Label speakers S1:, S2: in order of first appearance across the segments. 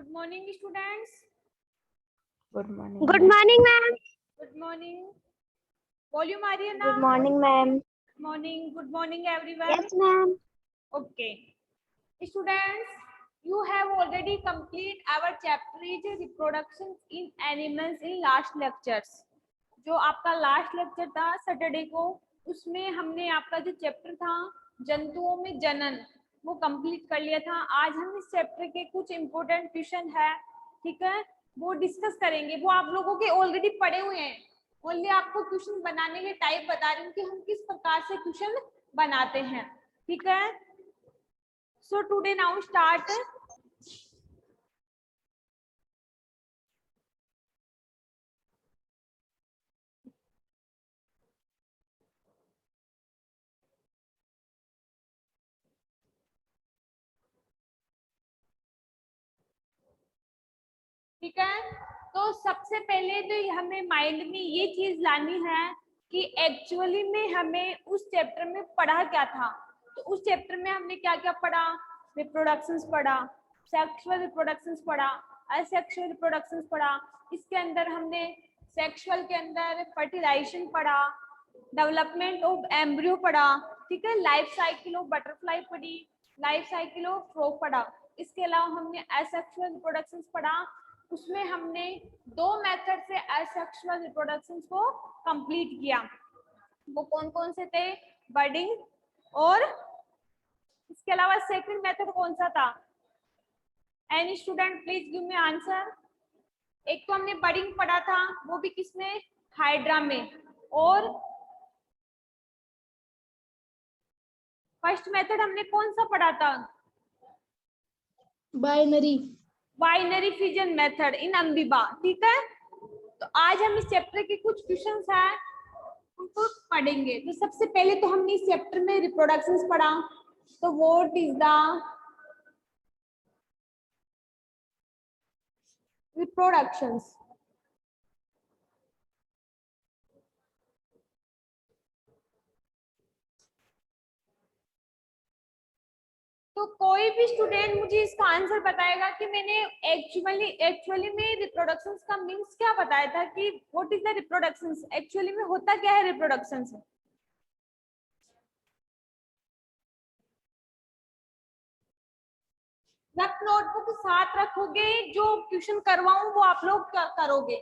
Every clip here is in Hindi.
S1: Good morning, students.
S2: Good morning.
S3: Good morning, ma'am.
S1: Good morning. Volume आ रही है ना?
S3: Good morning, ma'am.
S1: Good morning. Good morning, everyone.
S3: Yes, ma'am.
S1: Okay. Students, you have already complete our chapter is reproduction in animals in last lectures. जो आपका लास्ट लेक्चर था सैटरडे को, उसमें हमने आपका जो चैप्टर था जंतुओं में जनन वो कंप्लीट कर लिया था। आज हम इस चैप्टर के कुछ इंपॉर्टेंट क्वेश्चन है, ठीक है, वो डिस्कस करेंगे। वो आप लोगों के ऑलरेडी पढ़े हुए हैं। ओनली आपको क्वेश्चन बनाने के टाइप बता रही हूँ कि हम किस प्रकार से क्वेश्चन बनाते हैं, ठीक है। So today now start. ठीक है, तो सबसे पहले तो हमें माइंड में ये चीज लानी है कि एक्चुअली में हमें उस चैप्टर में पढ़ा क्या था। तो उस चैप्टर में हमने क्या क्या पढ़ा? रिप्रोडक्शंस पढ़ा, सेक्सुअल रिप्रोडक्शंस पढ़ा, असेक्सुअल रिप्रोडक्शंस पढ़ा। इसके अंदर हमने सेक्सुअल के अंदर फर्टिलाइजेशन पढ़ा, डेवलपमेंट ऑफ एम्ब्रियो पढ़ा, ठीक है, लाइफ साइकिल ऑफ बटरफ्लाई पढ़ी, लाइफ साइकिल ऑफ फ्रॉग पढ़ा। इसके अलावा हमने असेक्सुअल रिप्रोडक्शंस पढ़ा, उसमें हमने 2 मेथड से असेक्सुअल रिप्रोडक्शन को कंप्लीट किया। वो कौन कौन से थे? बर्डिंग, और इसके अलावा सेकंड मेथड कौन सा था? Any student please give me answer. एक तो हमने बर्डिंग पढ़ा था, वो भी किसमें? हाइड्रा में। और फर्स्ट मेथड हमने कौन सा पढ़ा था? बाइनरी फिजन मेथड इन अम्बिबा, ठीक है। तो आज हम इस चैप्टर के कुछ क्वेश्चंस हैं उनको पढ़ेंगे। तो सबसे पहले तो हमने इस चैप्टर में रिप्रोडक्शंस पढ़ा। तो व्हाट इज द रिप्रोडक्शंस? तो कोई भी स्टूडेंट मुझे इसका आंसर बताएगा कि मैंने एक्चुअली में रिप्रोडक्शंस का मीन्स क्या बताया था, कि what is the reproductions, actually में होता क्या है रिप्रोडक्शंस? जब नोटबुक साथ रखोगे, जो ट्यूशन करवाऊं वो आप लोग करोगे,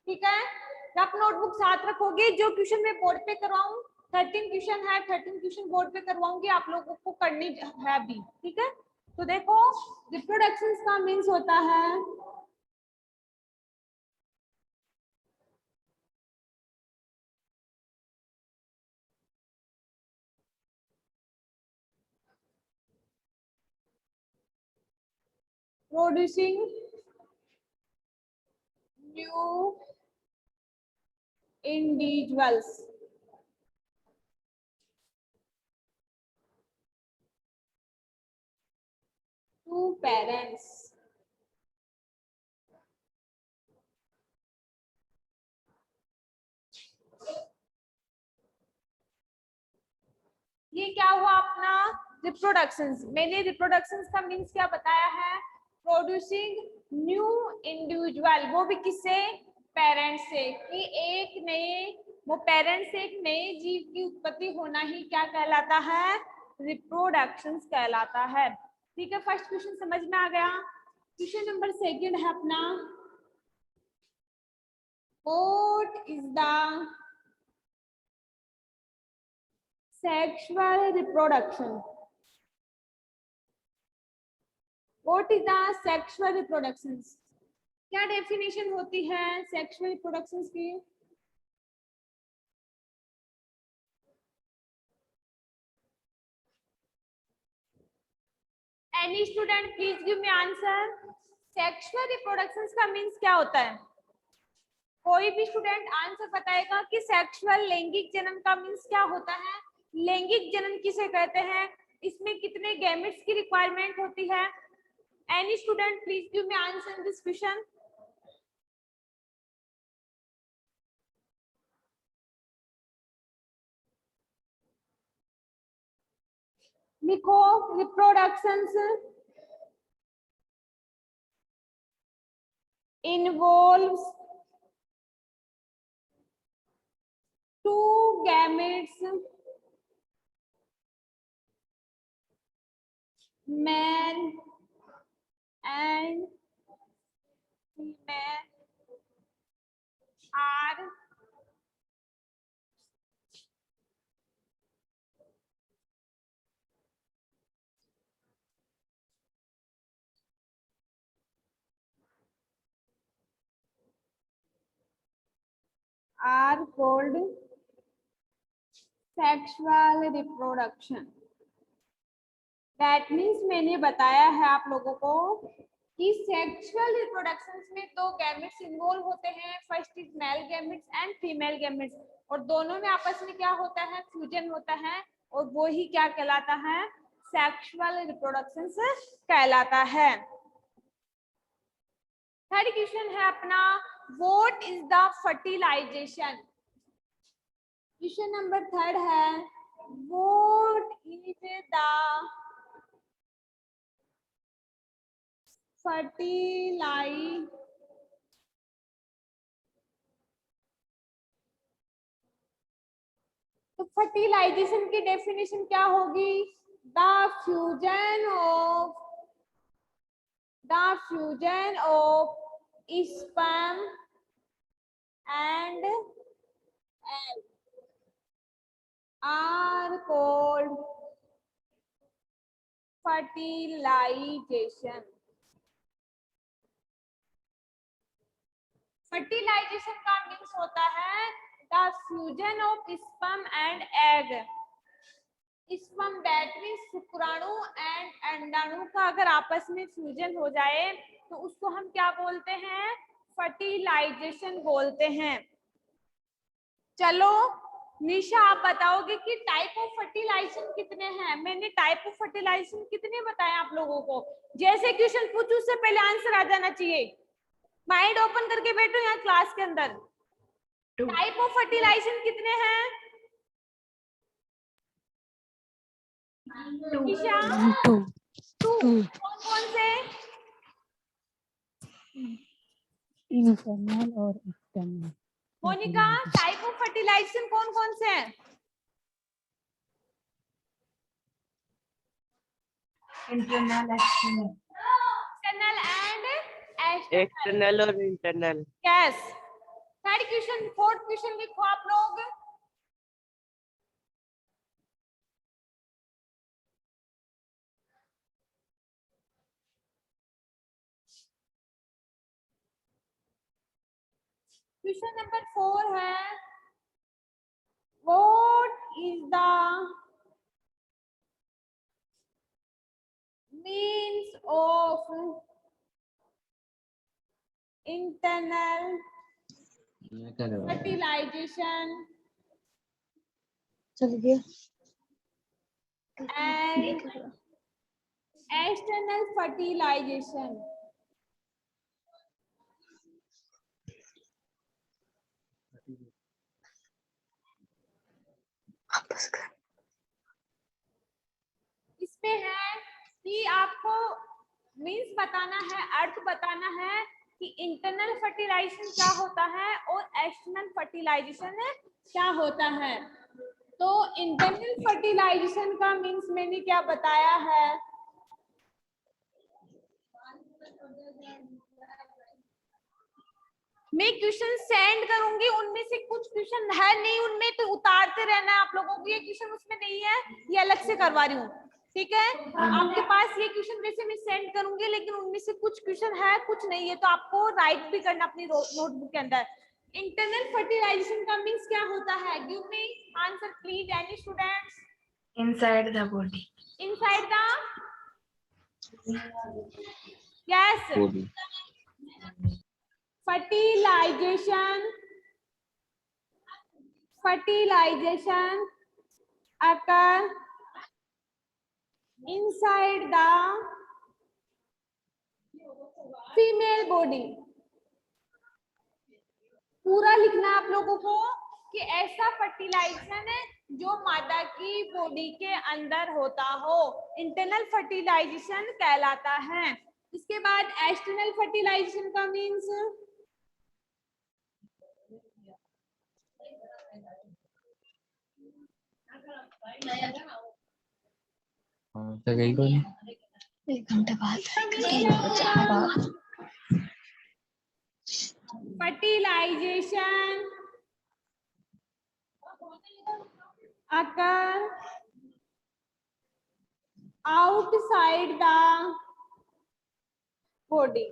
S1: ठीक है। जब नोटबुक साथ रखोगे, जो ट्यूशन में बोर्ड पे करवाऊं, 13 ट्यूशन है, 13 ट्यूशन बोर्ड पे करवाऊंगी, आप लोगों को करनी है भी, ठीक है। तो देखो, रिप्रोडक्शन का मीन्स होता है producing new individuals. To parents. ये क्या हुआ अपना रिप्रोडक्शंस। मैंने रिप्रोडक्शंस का मीन्स क्या बताया है? प्रोड्यूसिंग न्यू इंडिविजुअल, वो भी किससे? पेरेंट्स से। कि एक नए, वो पेरेंट्स से एक नए जीव की उत्पत्ति होना ही क्या कहलाता है? रिप्रोडक्शंस कहलाता है, ठीक है। फर्स्ट क्वेश्चन समझ में आ गया। क्वेश्चन नंबर सेकंड है अपना, what is the sexual reproduction? What is the sexual reproductions? क्या डेफिनेशन होती है सेक्सुअल रिप्रोडक्शंस की? Any student please give me answer. Sexual reproductions का मीन्स क्या होता है? कोई भी स्टूडेंट आंसर बताएगा कि सेक्सुअल लैंगिक जनन का मीन्स क्या होता है? लैंगिक जनन किसे कहते हैं? इसमें कितने गैमेट्स की रिक्वायरमेंट होती है? Any student please give me answer in this question. लिखो reproductions involves two gametes, male and female, are called sexual reproduction. That means मैंने बताया है आप लोगों को कि सेक्सुअल रिप्रोडक्शन में दो गैमेट्स इन्वॉल्व होते हैं. First is male gametes and female gametes, और दोनों में आपस में क्या होता है, फ्यूजन होता है, और वो ही क्या कहलाता है, सेक्सुअल रिप्रोडक्शन कहलाता है. थर्ड क्वेश्चन है अपना, what is the fertilization. Question number third है, व्हाट इज द फर्टिलाइजेशन. तो फर्टिलाइजेशन की डेफिनेशन क्या होगी, the fusion of sperm and egg are called fertilization. Fertilization का मीन्स होता है the fusion of sperm and egg. Sperm that means शुक्राणु एंड अंडाणु का अगर आपस में फ्यूजन हो जाए तो उसको हम क्या बोलते हैं, फर्टिलाइजेशन बोलते हैं. चलो निशा आप बताओगे कि टाइप ऑफ फर्टिलाइजेशन कितने हैं. मैंने टाइप ऑफ फर्टिलाइजेशन कितने बताए आप लोगों को. जैसे क्वेश्चन पूछूं उससे पहले आंसर आ जाना चाहिए. माइंड ओपन करके बैठो यहाँ क्लास के अंदर. टाइप ऑफ फर्टिलाइजेशन कितने हैं निशा? टू. कौन कौन से?
S2: इंटरनल और external.
S1: Monika, type of fertilization कौन कौन से हैं?
S3: इंटरनल,
S1: एक्सटर्नल एंड
S4: एक्सटर्नल और internal.
S1: Yes. Third question, fourth question लिखो आप लोग. क्वेश्चन नंबर 4 है, what is the means of internal fertilization
S2: चल गया.
S1: And external fertilization. इसमें है कि आपको मीन्स बताना है, अर्थ बताना है कि इंटरनल फर्टिलाइजेशन क्या होता है और एक्सटर्नल फर्टिलाइजेशन क्या होता है. तो इंटरनल फर्टिलाइजेशन का मीन्स मैंने क्या बताया है, मैं क्वेश्चन सेंड करूंगी, उनमें से कुछ क्वेश्चन है नहीं उनमें तो उतारते रहना है आप लोगों को. ये क्वेश्चन उसमें नहीं है, ये अलग से करवा रही हूँ, ठीक है. आपके पास ये क्वेश्चन वैसे मैं सेंड करूंगी लेकिन उनमें से कुछ क्वेश्चन है कुछ नहीं है, तो आपको राइट भी करना अपनी नोटबुक के अंदर. इंटरनल फर्टिलाइजेशन का मीन्स क्या होता है, give me answer please any students.
S3: Inside the body.
S1: Inside the, yes. Fertilization occur inside the female body. पूरा लिखना आप लोगों को कि ऐसा फर्टिलाइजेशन है जो मादा की बॉडी के अंदर होता हो, इंटरनल फर्टिलाइजेशन कहलाता है. इसके बाद एक्सटर्नल फर्टिलाइजेशन का मीन्स
S2: गई कोई नहीं।
S3: 1 घंटे बाद 3 बजे बाद
S1: fertilization occur outside the body.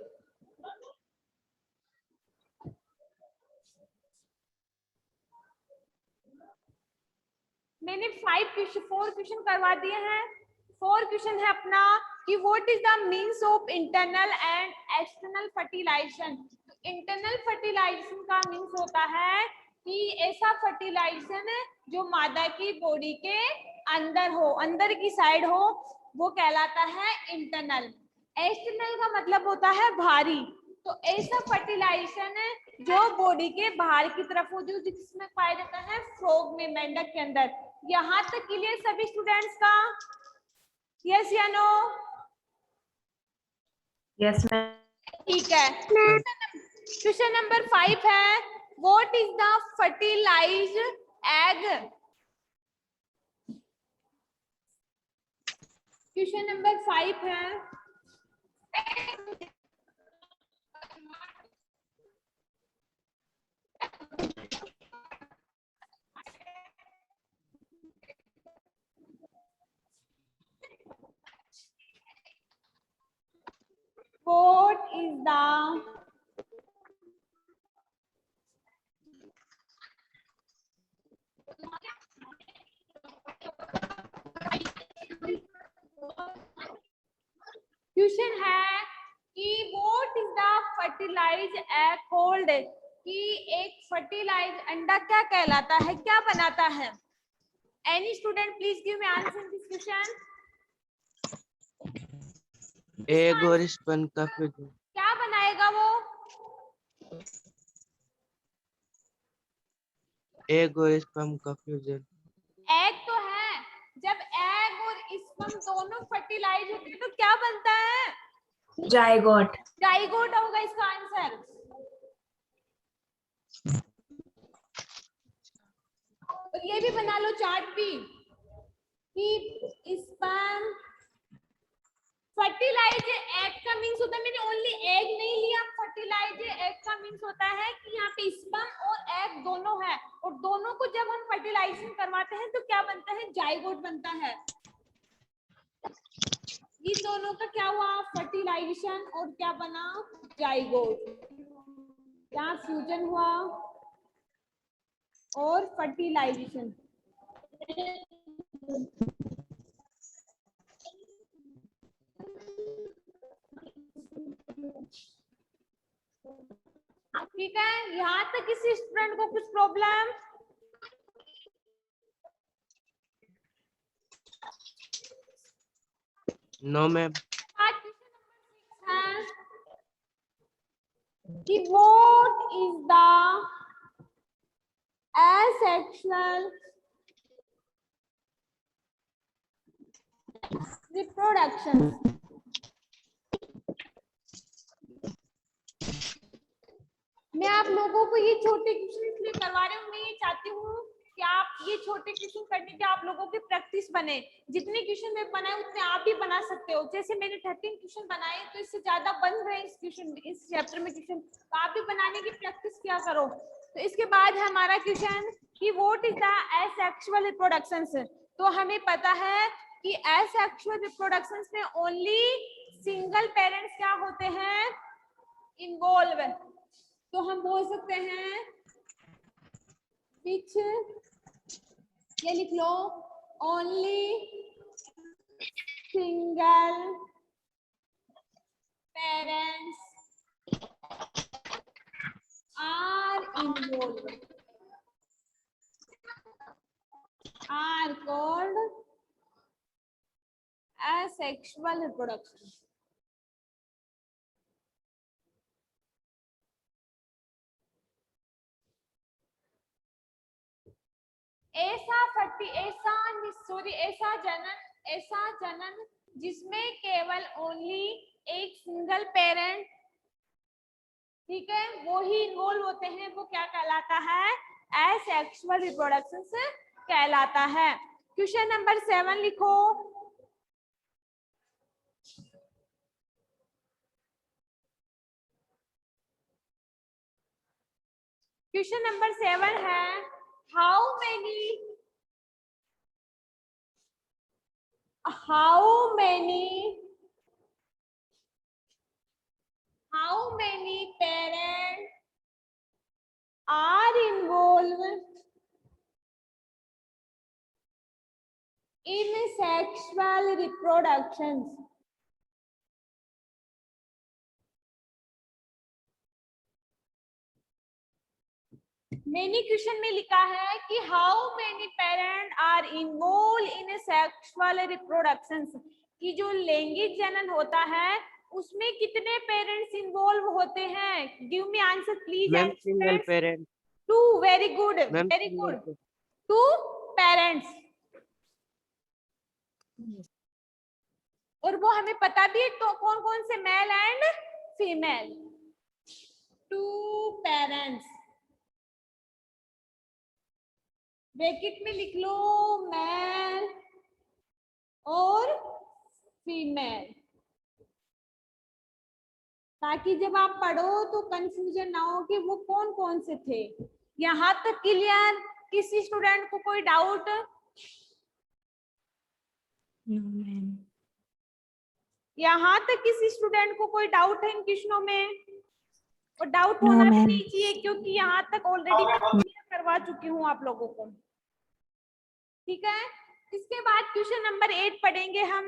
S1: मैंने 4 क्वेश्चन करवा दिए हैं। 4 क्वेश्चन है अपना कि what is the means of internal and external fertilization. Internal fertilization का मीन्स होता है कि ऐसा फर्टिलाइजेशन जो मादा की बॉडी के अंदर हो, अंदर की साइड हो, वो कहलाता है इंटरनल। एक्सटर्नल का मतलब होता है बाहरी। तो ऐसा फर्टिलाइजेशन जो बॉडी के बाहर की तरफ हो, जो जिसमें पाया जाता है फ्रॉग में, मेंढक के अंदर। यहाँ तक क्लियर सभी स्टूडेंट्स का? यस या नो?
S3: Yes ma'am.
S1: ठीक है। क्वेश्चन नंबर 5 है, what is the fertilized egg? Question number 5 है, what is the क्वेश्चन है कि what is the fertilized egg called? कि एक फर्टिलाइज अंडा क्या कहलाता है, क्या बनाता है? Any student please give me answer this question.
S4: Egg और स्पर्म का फ्यूजन।
S1: क्या बनाएगा वो?
S4: एग और स्पर्म का फ्यूजन।
S1: एग तो है, जब एग और स्पर्म दोनों फर्टिलाइज होते हैं तो क्या बनता है?
S3: जाइगोट।
S1: जाइगोट होगा इसका आंसर। और ये भी बना लो चार्ट भी कि स्पर्म फर्टिलाइज एग का मीन्स होता है, मैंने ओनली एग नहीं लिया, फर्टिलाइज एग का मीन्स होता है कि यहाँ पे स्पर्म और एग दोनों है, और दोनों को जब हम फर्टिलाइजेशन करवाते हैं तो क्या बनता है? जाइगोट बनता है। ये दोनों का क्या हुआ? फर्टिलाइजेशन, और क्या बना? जाइगोट। यहाँ फ्यूजन हुआ और फर्टिलाइजेशन। ठीक है, यहाँ तक किसी स्टूडेंट को कुछ प्रॉब्लम?
S4: No ma'am.
S1: कि what is the asexual reproduction? मैं आप लोगों को ये छोटे क्वेश्चन इसलिए करवा रही हूँ, मैं ये चाहती हूँ कि आप ये छोटे क्वेश्चन करने के आप लोगों की प्रैक्टिस बने। जितने क्वेश्चन मैं बनाए उतने आप भी बना सकते हो। जैसे मैंने 13 क्वेश्चन बनाए, तो इससे ज्यादा बन रहे हैं इस क्वेश्चन, इस चैप्टर में क्वेश्चन, तो आप भी बनाने की प्रैक्टिस किया करो। तो इसके बाद हमारा क्वेश्चन कि what is the asexual reproduction. तो हमें पता है कि एसेक्सुअल रिप्रोडक्शन में ओनली सिंगल पेरेंट्स क्या होते हैं? इन्वॉल्व। तो हम बोल सकते हैं which, ये लिख लो, only single parents are involved, are called asexual reproduction. ऐसा जनन जिसमें केवल ओनली एक सिंगल पेरेंट, ठीक है, वो ही इन्वॉल्व होते हैं, वो क्या कहलाता है? एसेक्सुअल रिप्रोडक्शन कहलाता है। क्वेश्चन नंबर 7 लिखो। क्वेश्चन नंबर 7 है how many parents are involved in sexual reproductions? मैंने क्वेश्चन में लिखा है कि how many parent are involve in sexual reproductions, कि जो लैंगिक जनन होता है उसमें कितने पेरेंट्स इन्वॉल्व होते हैं। Give me answer please.
S4: Ma'am single parent.
S1: 2, very good
S4: ma'am
S1: very good, 2 parents. और वो हमें पता भी है तो कौन कौन से, male and female. 2 parents, bracket में लिख लो मेल और फीमेल, ताकि जब आप पढ़ो तो कंफ्यूजन ना हो कि वो कौन कौन से थे। यहाँ तक क्लियर? किसी स्टूडेंट को कोई डाउट?
S2: No ma'am.
S1: यहाँ तक किसी स्टूडेंट को कोई डाउट है इन क्वेश्चनों में? और डाउट
S2: No,
S1: होना भी
S2: ma'am.
S1: नहीं चाहिए, क्योंकि यहाँ तक ऑलरेडी मैं क्लियर करवा चुकी हूँ आप लोगों को। ठीक है, इसके बाद क्वेश्चन नंबर 8 पढ़ेंगे हम।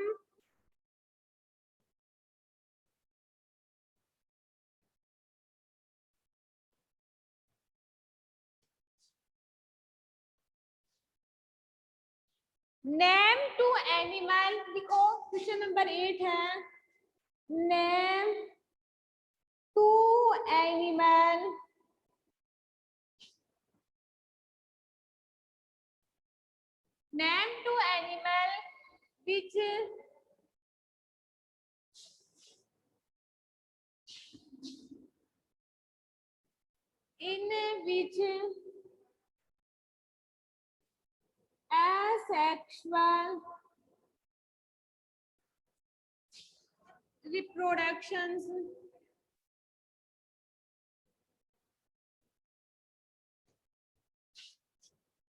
S1: नेम टू एनिमल लिखो। क्वेश्चन नंबर 8 है name two animal which in which asexual reproductions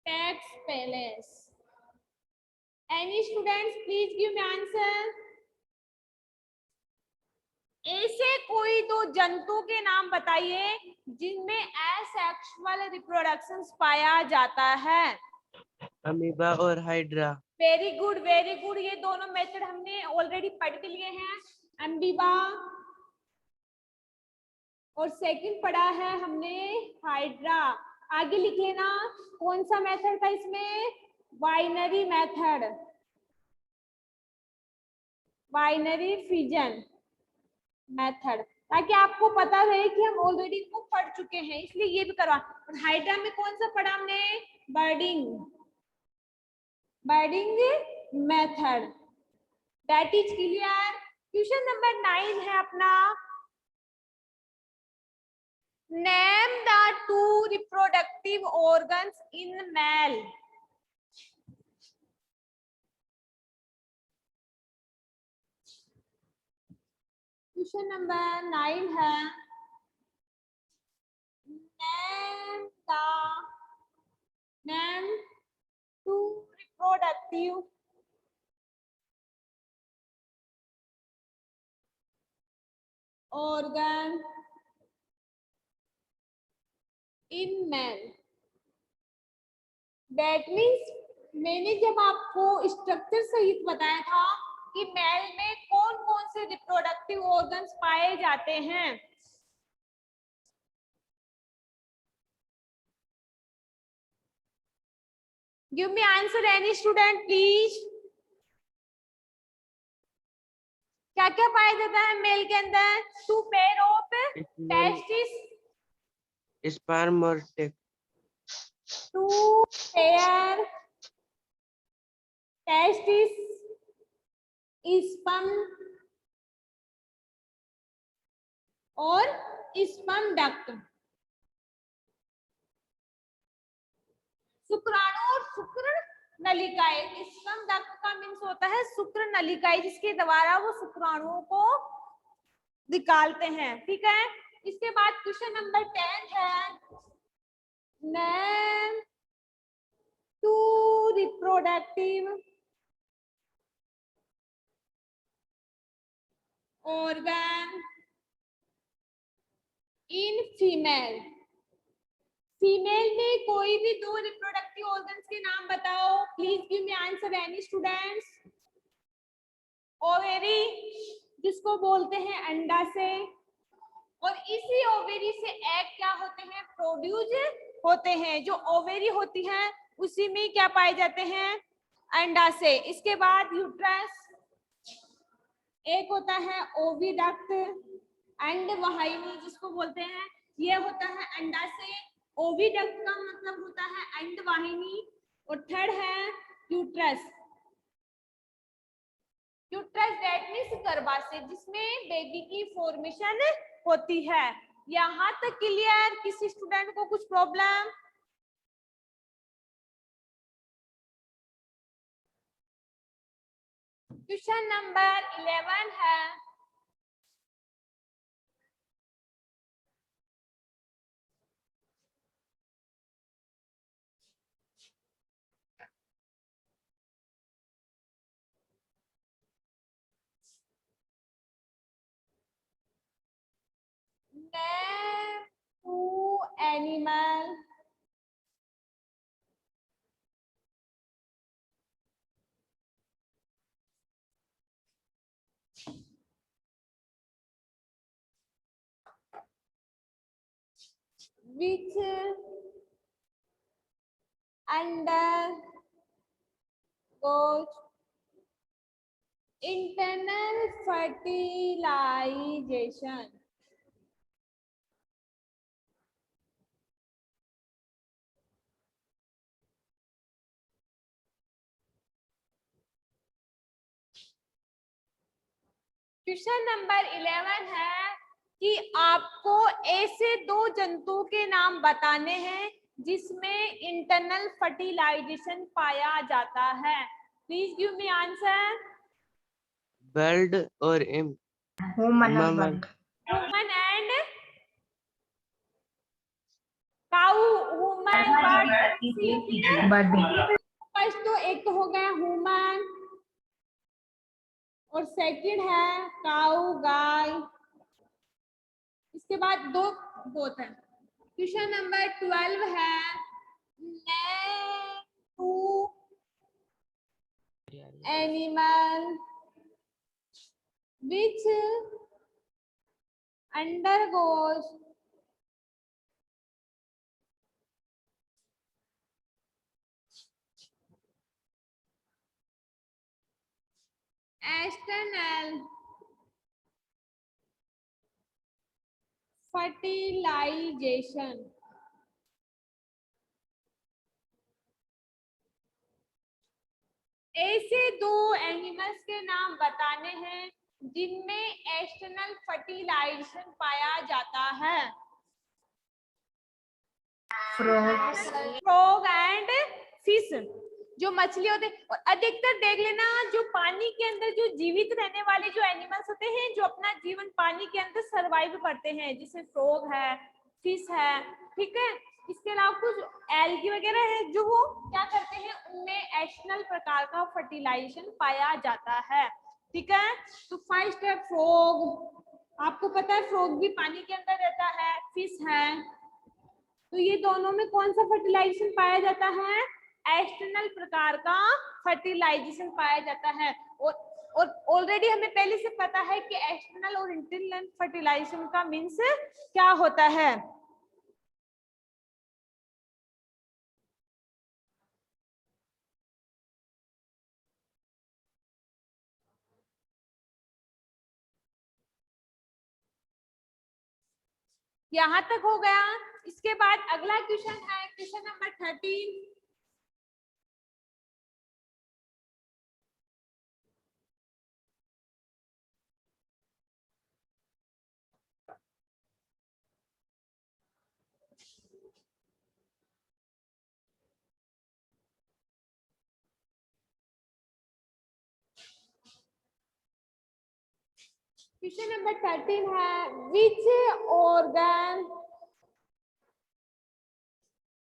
S1: takes place. Any students please give me answer. ऐसे कोई 2 जंतु के नाम बताइए जिनमें एसेक्सुअल रिप्रोडक्शन पाया जाता है।
S4: अमीबा और hydra.
S1: Very good very good, ये दोनों मेथड हमने ऑलरेडी पढ़ के लिए हैं। अमीबा और सेकंड पढ़ा है हमने हाइड्रा। आगे लिख लेना कौन सा मेथड था इसमें, binary method, binary fission method, ताकि आपको पता रहे कि हम ऑलरेडी इसको पढ़ चुके हैं, इसलिए ये भी करवा। और हाइड्रा में कौन सा पढ़ा हमने, budding method. That is clear. Question number 9 है अपना, name the 2 reproductive organs in male. Question number 9 है name 2 reproductive organ in male। That means मैंने जब आपको स्ट्रक्चर सहित बताया था कि मेल में कौन कौन से रिप्रोडक्टिव ऑर्गन्स पाए जाते हैं। Give me answer any student please. क्या क्या पाया जाता है मेल के अंदर? 2 पेयर ऑफ टेस्टिस,
S4: स्पर्म और टेक।
S1: 2 पेयर टेस्टिस, स्पर्म और स्पर्म डक्ट। शुक्राणु और शुक्र नलिकाएं। स्पर्म डक्ट का मीन्स होता है शुक्र नलिकाएं, जिसके द्वारा वो शुक्राणुओं को निकालते हैं। ठीक है, इसके बाद क्वेश्चन नंबर 10 है name two reproductive organ in female। Female में कोई भी दो रिप्रोडक्टिव ऑर्गन्स के नाम बताओ। Please give me answer any students. Ovary, जिसको बोलते हैं अंडाशय, और इसी ओवेरी से एग क्या होते हैं, प्रोड्यूस होते हैं। जो ओवेरी होती है उसी में क्या पाए जाते हैं, अंडाशय। इसके बाद यूट्रस, एक होता है ओविडक्ट, अंडवाहिनी जिसको बोलते हैं, ये होता है अंडाशय। ओविडक्ट का मतलब होता है अंडवाहिनी। और थर्ड है यूट्रस। यूट्रस दैट मींस गर्भाशय, जिसमें बेबी की फॉर्मेशन होती है। यहाँ तक क्लियर? किसी स्टूडेंट को कुछ प्रॉब्लम? क्वेश्चन नंबर 11 है name to animal which undergoes internal fertilization। Question number 11 है कि आपको ऐसे दो जंतुओं के नाम बताने हैं जिसमें इंटरनल फर्टिलाइजेशन पाया जाता है। Please give me answer.
S4: Bird और mammal।
S1: Human and cow. Human, bird. First तो एक तो हो गया ह्यूमन, और सेकंड है काऊ, गाय। इसके बाद दो बोथ है। क्वेश्चन नंबर 12 है name two animal which undergoes external fertilization। ऐसे दो एनिमल्स के नाम बताने हैं जिनमें एक्सटर्नल फर्टिलाइजेशन पाया जाता है। फ्रॉग एंड फिश, जो मछली होते हैं। और अधिकतर देख लेना, जो पानी के अंदर जो जीवित रहने वाले जो एनिमल्स होते हैं, जो अपना जीवन पानी के अंदर सरवाइव करते हैं, जैसे फ्रॉग है, फिश है। ठीक है, इसके अलावा कुछ एल्गी वगैरह है जो वो क्या करते हैं, उनमें एक्सटर्नल प्रकार का फर्टिलाइजेशन पाया जाता है। ठीक है, तो फर्स्ट है फ्रॉग। आपको पता है फ्रॉग भी पानी के अंदर रहता है, फिश है। तो ये दोनों में कौन सा फर्टिलाइजेशन पाया जाता है, एक्सटर्नल प्रकार का फर्टिलाइजेशन पाया जाता है। और ऑलरेडी हमें पहले से पता है कि एक्सटर्नल और इंटरनल फर्टिलाइजेशन का मीन्स क्या होता है। यहाँ तक हो गया। इसके बाद अगला क्वेश्चन है क्वेश्चन नंबर 13। क्वेश्चन नंबर 13 है, विच ऑर्गन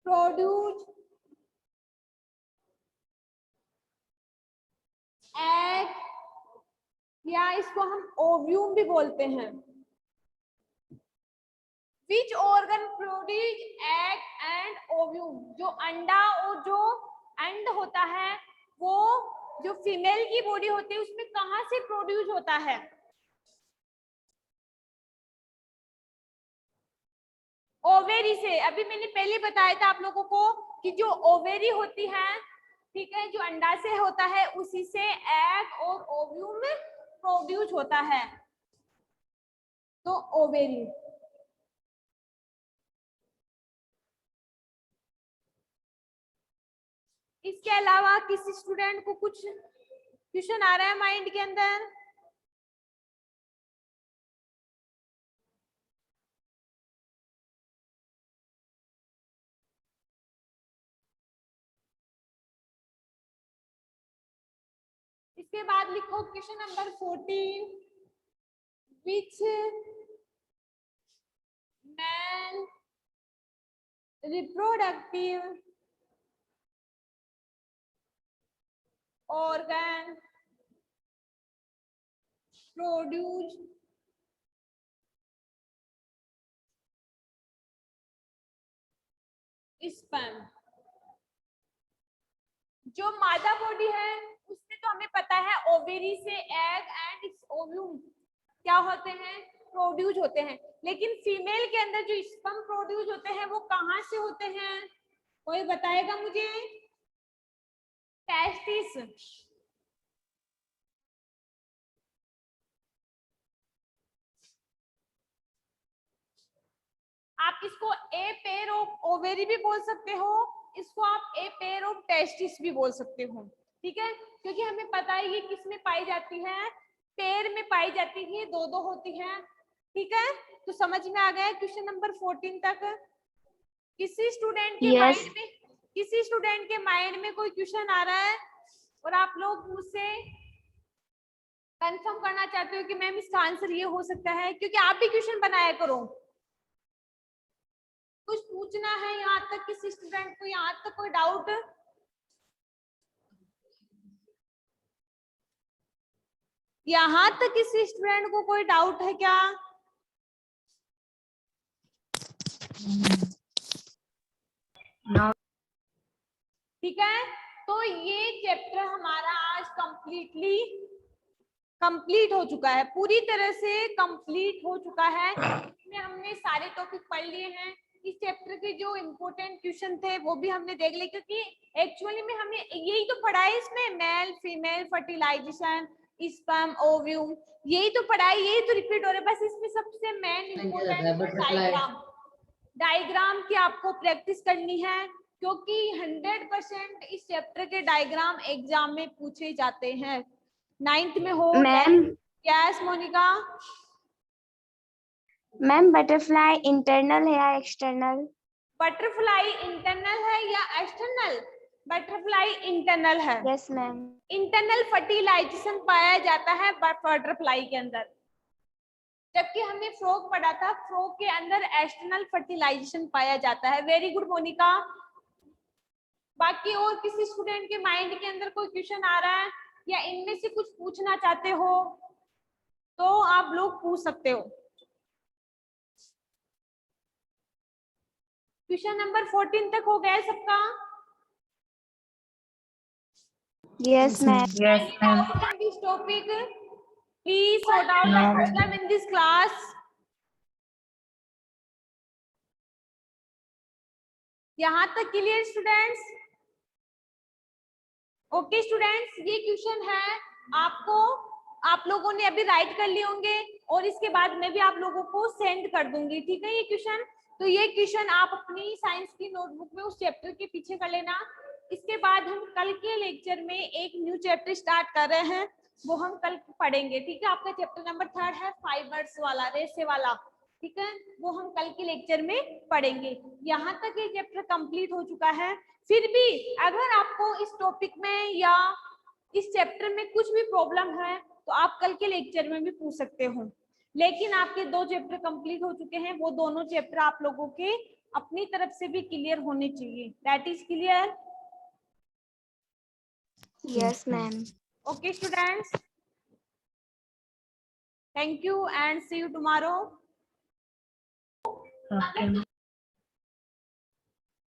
S1: प्रोड्यूस एग, या इसको हम ओव्यूम भी बोलते हैं। Which organ produce egg and ovum, जो अंडा और जो अंड होता है वो जो फीमेल की बॉडी होती है उसमें कहां से प्रोड्यूस होता है? ओवेरी से। अभी मैंने पहले बताया था आप लोगों को कि जो ओवेरी होती है, ठीक है, जो अंडा से होता है उसी से एग और ओव्यूम प्रोड्यूस होता है, तो ओवेरी। इसके अलावा किसी स्टूडेंट को कुछ क्वेश्चन आ रहा है माइंड के अंदर? इसके बाद लिखो question number 14, which man reproductive organ produce sperm। जो मादा बॉडी है उसमें तो हमें पता है ओवेरी से एग एंड इट्स ओव्यूम क्या होते हैं, प्रोड्यूस होते हैं, लेकिन फीमेल के अंदर जो स्पर्म प्रोड्यूस होते हैं वो कहां से होते हैं? कोई बताएगा मुझे? टेस्टिस। आप इसको ए पेयर ऑफ ओवेरी भी बोल सकते हो, इसको आप ए पेयर ऑफ टेस्टिस भी बोल सकते हो, ठीक है, क्योंकि हमें पता है ये किस में पाई जाती है, पेयर में पाई जाती है, दो दो होती है, ठीक है। तो समझ में आ गया क्वेश्चन नंबर 14 तक? किसी स्टूडेंट के माइंड में कोई क्वेश्चन आ रहा है और आप लोग मुझसे कंफर्म करना चाहते हो कि मैम इसका आंसर ये हो सकता है, क्योंकि आप भी क्वेश्चन बनाया करो। कुछ पूछना है यहाँ तक किसी स्टूडेंट को, यहाँ तक कोई डाउट? यहाँ तक किसी स्टूडेंट को कोई डाउट है क्या?
S3: नो।
S1: ठीक है, तो ये चैप्टर हमारा आज कंप्लीट हो चुका है, पूरी तरह से कंप्लीट हो चुका है। इसमें हमने सारे टॉपिक पढ़ लिए हैं। इस चैप्टर के जो इम्पोर्टेंट क्वेश्चन थे वो भी हमने देख लिए, क्योंकि एक्चुअली में हमने यही तो पढ़ा है इसमें, male female fertilization sperm ovum, यही तो पढ़ा है, यही तो रिपीट हो रहा है। बस इसमें सबसे मेन इम्पोर्टेंट डायग्राम की आपको प्रैक्टिस करनी है, क्योंकि 100% इस चैप्टर के डायग्राम एग्जाम में पूछे जाते हैं। 9th में हो
S3: ma'am.
S1: Yes Monika.
S3: Ma'am butterfly internal है या एक्सटर्नल?
S1: बटरफ्लाई इंटरनल है या एक्सटर्नल? बटरफ्लाई इंटरनल है।
S3: Yes ma'am.
S1: इंटरनल फर्टिलाइजेशन पाया जाता है बटरफ्लाई के अंदर, जबकि हमने फ्रॉग पढ़ा था, फ्रॉग के अंदर एक्सटर्नल फर्टिलाइजेशन पाया जाता है। Very good Monika. बाकी और किसी स्टूडेंट के माइंड के अंदर कोई क्वेश्चन आ रहा है या इनमें से कुछ पूछना चाहते हो तो आप लोग पूछ सकते हो। क्वेश्चन नंबर 14 तक हो गया सबका?
S3: Yes ma'am.
S1: Yes ma'am. This topic please sort out the problem in this class. यहाँ तक क्लियर स्टूडेंट्स? ओके स्टूडेंट्स, ये क्वेश्चन है आपको, आप लोगों ने अभी राइट कर लिए होंगे और इसके बाद मैं भी आप लोगों को सेंड कर दूंगी, ठीक है ये क्वेश्चन। तो ये क्वेश्चन आप अपनी साइंस की नोटबुक में उस चैप्टर के पीछे कर लेना। इसके बाद हम कल के लेक्चर में एक न्यू चैप्टर स्टार्ट कर रहे हैं, वो हम कल पढ़ेंगे, ठीक है। आपका चैप्टर नंबर 3 है फाइबर्स वाला, रेशे वाला, ठीक है, वो हम कल के लेक्चर में पढ़ेंगे। यहाँ तक ये चैप्टर कंप्लीट हो चुका है। फिर भी अगर आपको इस टॉपिक में या इस चैप्टर में कुछ भी प्रॉब्लम है तो आप कल के लेक्चर में भी पूछ सकते हो। लेकिन आपके 2 चैप्टर कंप्लीट हो चुके हैं, वो दोनों चैप्टर आप लोगों के अपनी तरफ से भी क्लियर होने चाहिए। That is clear?
S3: Yes, ma'am.
S1: Okay, students. Thank you and see you tomorrow.
S2: Okay.